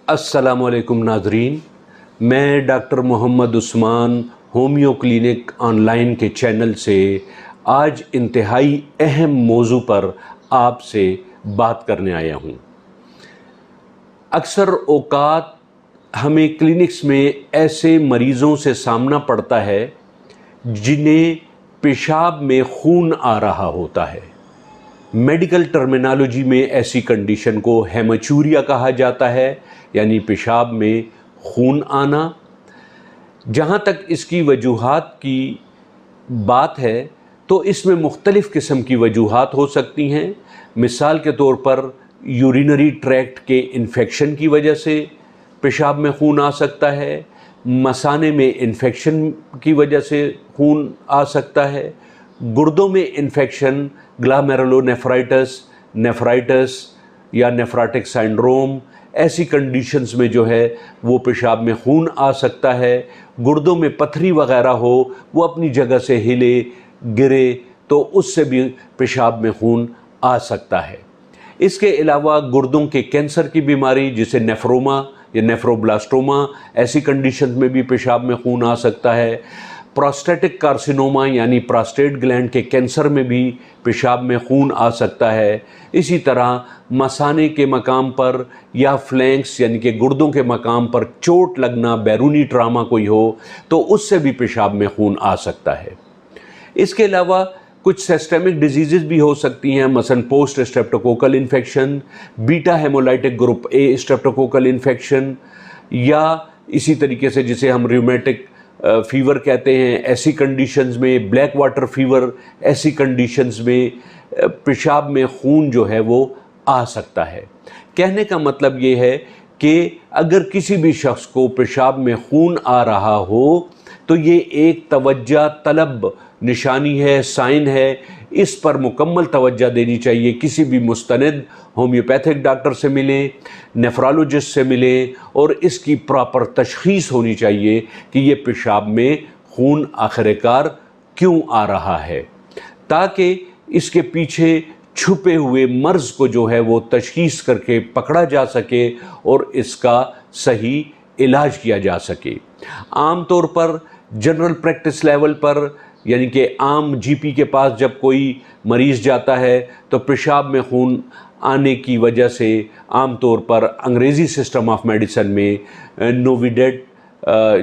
अस्सलामुअलैकुम नाज़रीन, मैं doctor Mohammad Usman homeo clinic online के चैनल से आज इंतहाई अहम मौजू पर आपसे बात करने आया हूँ। अक्सर औक़ात हमें क्लिनिक्स में ऐसे मरीज़ों से सामना पड़ता है जिन्हें पेशाब में खून आ रहा होता है। मेडिकल टर्मिनोलॉजी में ऐसी कंडीशन को हेमाचूरिया कहा जाता है, यानी पेशाब में खून आना। जहाँ तक इसकी वजूहात की बात है तो इसमें मुख्तलिफ़ किस्म की वजूहात हो सकती हैं। मिसाल के तौर पर यूरिनरी ट्रैक्ट के इन्फेक्शन की वजह से पेशाब में खून आ सकता है, मसाने में इन्फेक्शन की वजह से खून आ सकता है, गुर्दों में इन्फेक्शन, ग्लोमेरुलोनेफ्राइटिस, नेफ्राइटिस या नेफ्राटिक सिंड्रोम, ऐसी कंडीशंस में जो है वो पेशाब में खून आ सकता है। गुर्दों में पथरी वग़ैरह हो, वो अपनी जगह से हिले गिरे तो उससे भी पेशाब में खून आ सकता है। इसके अलावा गुर्दों के कैंसर की बीमारी जिसे नेफ्रोमा या नेफ्रोब्लास्टोमा, ऐसी कंडीशंस में भी पेशाब में खून आ सकता है। प्रोस्टेटिक कार्सिनोमा यानी प्रोस्टेट ग्लैंड के कैंसर में भी पेशाब में खून आ सकता है। इसी तरह मसाने के मकाम पर या फ्लैंक्स यानी कि गुर्दों के मकाम पर चोट लगना, बैरूनी ट्रामा कोई हो तो उससे भी पेशाब में खून आ सकता है। इसके अलावा कुछ सिस्टेमिक डिजीज़ भी हो सकती हैं, मसलन post streptococcal infection, beta haemolytic group A streptococcal infection, या इसी तरीके से जिसे हम रूमेटिक फीवर कहते हैं, ऐसी कंडीशंस में, ब्लैक वाटर फीवर, ऐसी कंडीशंस में पेशाब में खून जो है वो आ सकता है। कहने का मतलब ये है कि अगर किसी भी शख्स को पेशाब में खून आ रहा हो तो ये एक तवज्जो तलब निशानी है, साइन है। इस पर मुकम्मल तवज्जो देनी चाहिए। किसी भी मुस्तनिद होम्योपैथिक डॉक्टर से मिलें, नेफ्रोलॉजिस्ट से मिलें और इसकी प्रॉपर तशख़ीस होनी चाहिए कि ये पेशाब में खून आखिरकार क्यों आ रहा है, ताकि इसके पीछे छुपे हुए मर्ज़ को जो है वो तशख़ीस करके पकड़ा जा सके और इसका सही इलाज किया जा सके। आम तौर पर जनरल प्रैक्टिस लेवल पर यानी कि आम जीपी के पास जब कोई मरीज़ जाता है तो पेशाब में खून आने की वजह से आम तौर पर अंग्रेज़ी सिस्टम ऑफ मेडिसिन में नोविडेट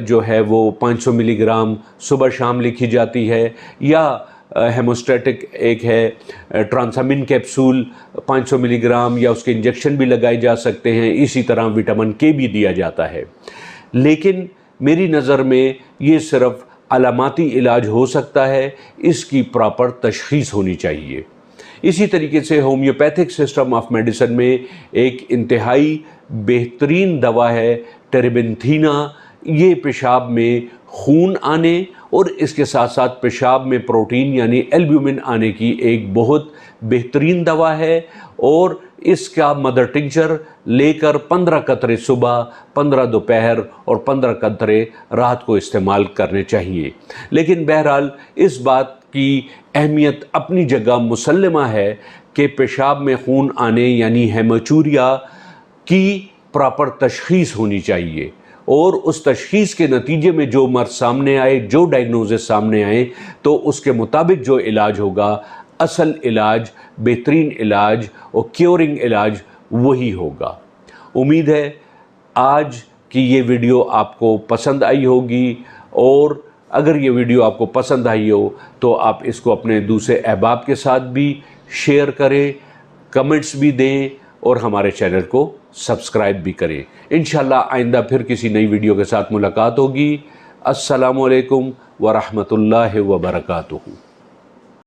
जो है वो 500 मिलीग्राम सुबह शाम लिखी जाती है, या हेमोस्टैटिक एक है ट्रांसामिन कैप्सूल 500 मिलीग्राम, या उसके इंजेक्शन भी लगाए जा सकते हैं। इसी तरह विटामिन के भी दिया जाता है। लेकिन मेरी नज़र में ये सिर्फ़ अलामाती इलाज हो सकता है, इसकी प्रॉपर तशख़ीस होनी चाहिए। इसी तरीके से होम्योपैथिक सिस्टम ऑफ मेडिसिन में एक इंतहाई बेहतरीन दवा है टेरेबेंथीना। ये पेशाब में खून आने और इसके साथ साथ पेशाब में प्रोटीन यानी एल्ब्यूमिन आने की एक बहुत बेहतरीन दवा है, और इसका मदर टिंचर लेकर 15 कतरे सुबह, 15 दोपहर और 15 कतरे रात को इस्तेमाल करने चाहिए। लेकिन बहरहाल इस बात की अहमियत अपनी जगह मुसल्लमा है कि पेशाब में खून आने यानी हेमाचूरिया की प्रॉपर तशख़ीस होनी चाहिए, और उस तशख़ीस के नतीजे में जो मर्ज़ सामने आए, जो डायग्नोसिस सामने आए, तो उसके मुताबिक जो इलाज होगा, असल इलाज, बेहतरीन इलाज और क्योरिंग इलाज वही होगा। उम्मीद है आज की ये वीडियो आपको पसंद आई होगी, और अगर ये वीडियो आपको पसंद आई हो तो आप इसको अपने दूसरे अहबाब के साथ भी शेयर करें, कमेंट्स भी दें और हमारे चैनल को सब्सक्राइब भी करें। इंशाल्लाह आइंदा फिर किसी नई वीडियो के साथ मुलाकात होगी। अस्सलामु अलैकुम व रहमतुल्लाहि व बरकातुहू।